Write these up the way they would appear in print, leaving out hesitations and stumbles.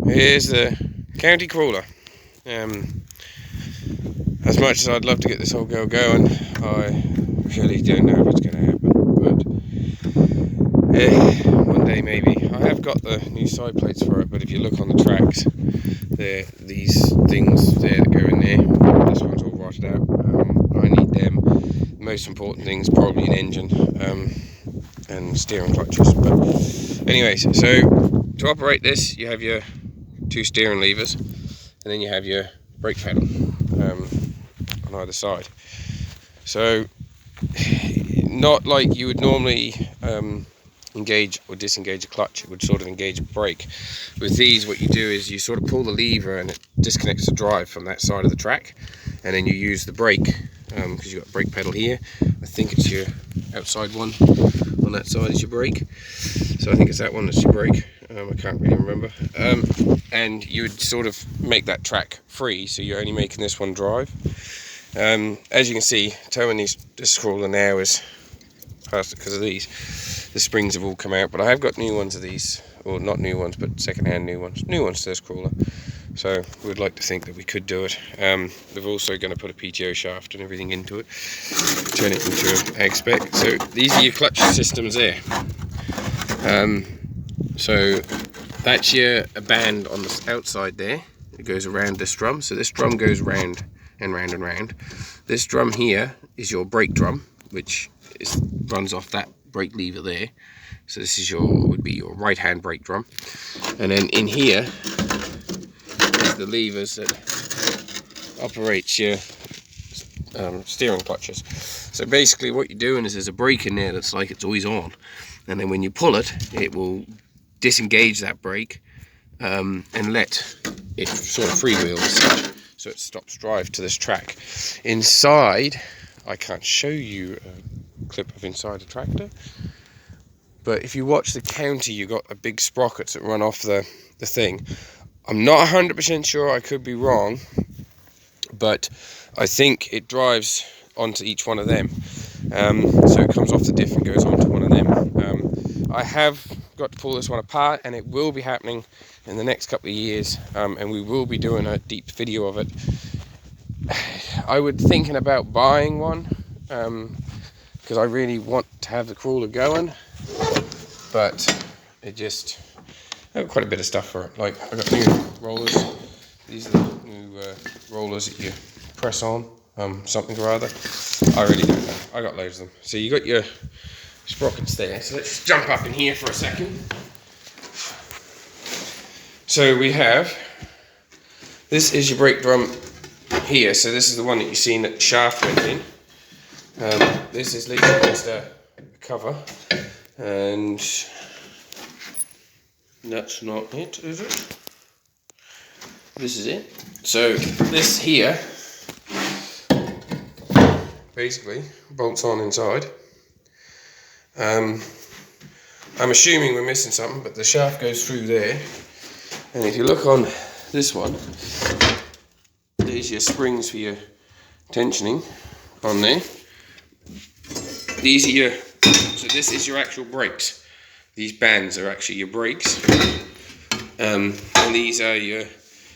Here's the county crawler. As much as I'd love to get this whole girl going, I really don't know if it's going to happen, but one day maybe. I have got the new side plates for it, but if you look on the tracks, there these things there that go in there. This one's all rotted out. I need them. The most important thing is probably an engine and steering clutches. But anyways, so to operate this, you have your two steering levers, and then you have your brake pedal on either side. So not like you would normally engage or disengage a clutch, it would sort of engage a brake. With these, what you do is you sort of pull the lever and it disconnects the drive from that side of the track, and then you use the brake because you've got a brake pedal here. I think it's your outside one on that side is your brake, so I think it's that one that's your brake. I can't really remember. And you would sort of make that track free, so you're only making this one drive. As you can see, towing this crawler now is past because of these. The springs have all come out, but I have got new ones of these, or not new ones, but second-hand new ones to this crawler. So we would like to think that we could do it. We're also going to put a PTO shaft and everything into it, turn it into an ag spec. So these are your clutch systems there. So that's a band on the outside there. It goes around this drum. So this drum goes round and round and round. This drum here is your brake drum, which runs off that brake lever there. So this is would be your right hand brake drum. And then in here is the levers that operates your steering clutches. So basically what you're doing is there's a brake in there that's like it's always on. And then when you pull it, it will disengage that brake and let it sort of freewheel as such, so it stops drive to this track. Inside, I can't show you a clip of inside a tractor, but if you watch the counter, you got a big sprockets that run off the thing. I'm not 100% sure, I could be wrong, but I think it drives onto each one of them. So it comes off the diff and goes onto one of them. I have got to pull this one apart, and it will be happening in the next couple of years, and we will be doing a deep video of it. I was thinking about buying one because I really want to have the crawler going, but it just, I have quite a bit of stuff for it. Like, I got new rollers. These are the new rollers that you press on something or other. I really don't know. I got loads of them. So you got your sprockets there. So let's just jump up in here for a second. So we have, this is your brake drum here. So this is the one that you've seen that the shaft went in. This is literally just a cover, and that's not it, is it? This is it. So this here basically bolts on inside. I'm assuming we're missing something, but the shaft goes through there, and if you look on this one, there's your springs for your tensioning on there. These are so this is your actual brakes. These bands are actually your brakes, and these are your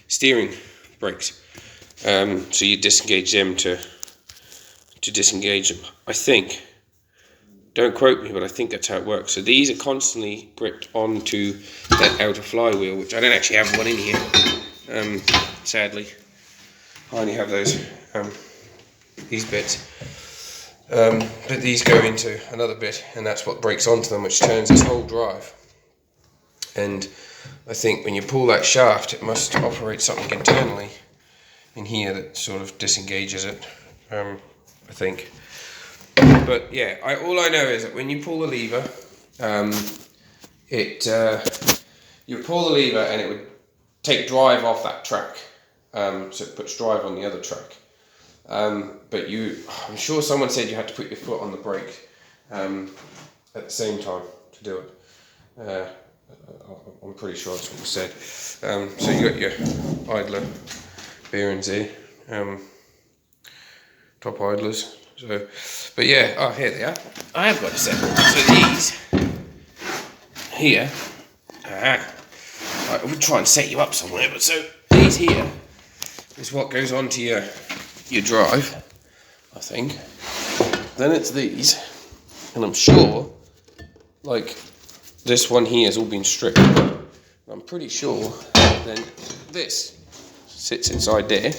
steering brakes. So you disengage them to disengage them, I think. Don't quote me, but I think that's how it works. So these are constantly gripped onto that outer flywheel, which I don't actually have one in here, sadly. I only have those, these bits. But these go into another bit, and that's what breaks onto them, which turns this whole drive. And I think when you pull that shaft, it must operate something internally in here that sort of disengages it, I think. But yeah, all I know is that when you pull the lever, you pull the lever and it would take drive off that track, so it puts drive on the other track. But I'm sure someone said you had to put your foot on the brake at the same time to do it. I'm pretty sure that's what was said. So you got your idler bearings here, top idlers. So, but yeah, here they are. I have got a set. So these here I would try and set you up somewhere, but so these here is what goes onto your drive, I think. Then it's these, and I'm sure, like, this one here has all been stripped. I'm pretty sure then this sits inside there.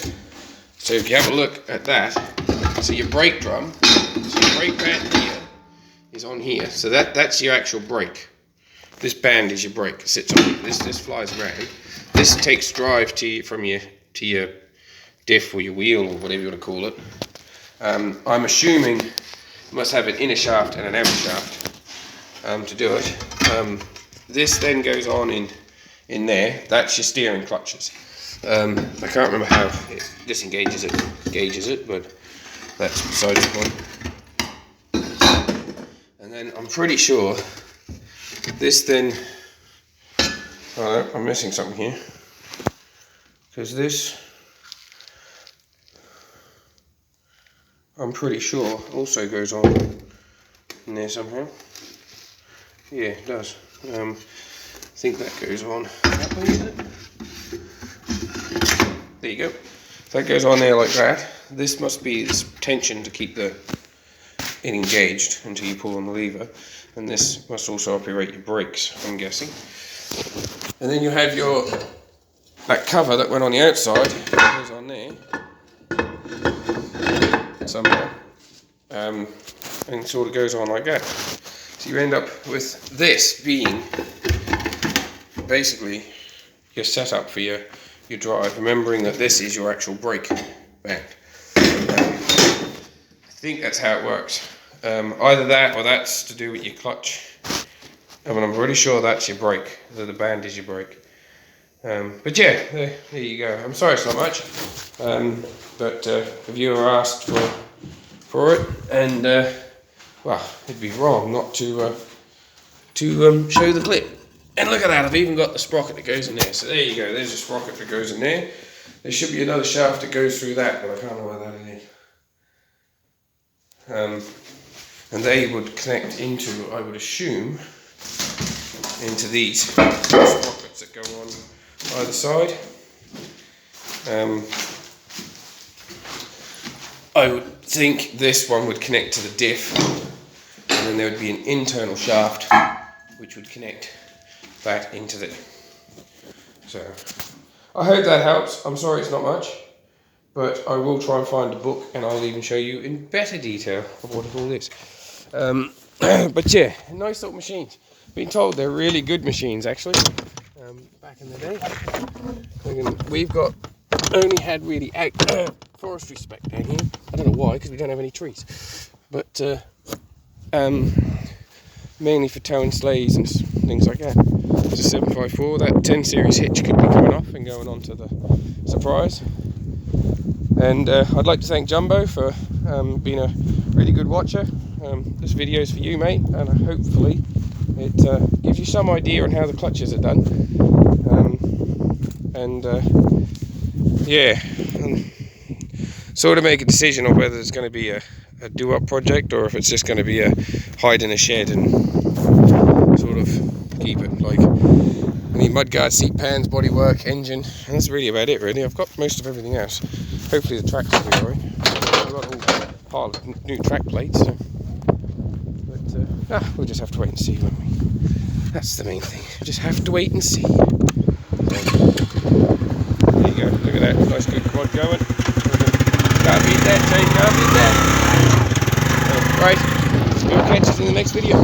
So if you have a look at that, so your brake drum, so your brake band here is on here. So that's your actual brake. This band is your brake. It sits on here. This flies around. This takes drive from your diff or your wheel or whatever you want to call it. I'm assuming you must have an inner shaft and an outer shaft to do it. This then goes on in there. That's your steering clutches. I can't remember how it disengages it, gauges it, but that's beside the point. And then I'm pretty sure this then, oh no, I'm missing something here, because this, I'm pretty sure also goes on in there somehow. Yeah, it does. I think that goes on that way, is it? There you go. So that goes on there like that. This must be this tension to keep it engaged until you pull on the lever. And this must also operate your brakes, I'm guessing. And then you have that cover that went on the outside, goes on there somehow, and sort of goes on like that. So you end up with this being basically your setup for your drive, remembering that this is your actual brake band. I think that's how it works. Either that or that's to do with your clutch. I mean, I'm pretty sure that's your brake, that the band is your brake. But yeah, there you go. I'm sorry it's not much, but the viewer asked for it, and well, it'd be wrong not to show the clip. And look at that, I've even got the sprocket that goes in there. So there you go, there's a sprocket that goes in there. There should be another shaft that goes through that, but I can't know where that is. And they would connect into, I would assume, into these sprockets that go on either side. I would think this one would connect to the diff, and then there would be an internal shaft which would connect that into the. So I hope that helps. I'm sorry it's not much, but I will try and find a book, and I'll even show you in better detail of what it all is. But yeah, nice little machines. Been told they're really good machines actually. Back in the day, we've got only had really forestry spec down here. I don't know why, because we don't have any trees, but mainly for towing sleighs and things like that. It's a 754. That 10 series hitch could be coming off and going on to the Surprise. And I'd like to thank Jumbo for being a really good watcher. This video is for you, mate, and hopefully it gives you some idea on how the clutches are done. Yeah, sort of make a decision on whether it's going to be a do-up project or if it's just going to be a hide in a shed and sort of keep it. Like, I need mudguard, seat pans, bodywork, engine, and that's really about it really. I've got most of everything else. Hopefully the tracks will be alright. I've got a whole pile of new track plates, so. But we'll just have to wait and see, won't we? That's the main thing. We'll just have to wait and see. So, there you go, look at that, nice good quad going. Can't beat that, Jay, can't beat that. Right, we'll catch us in the next video.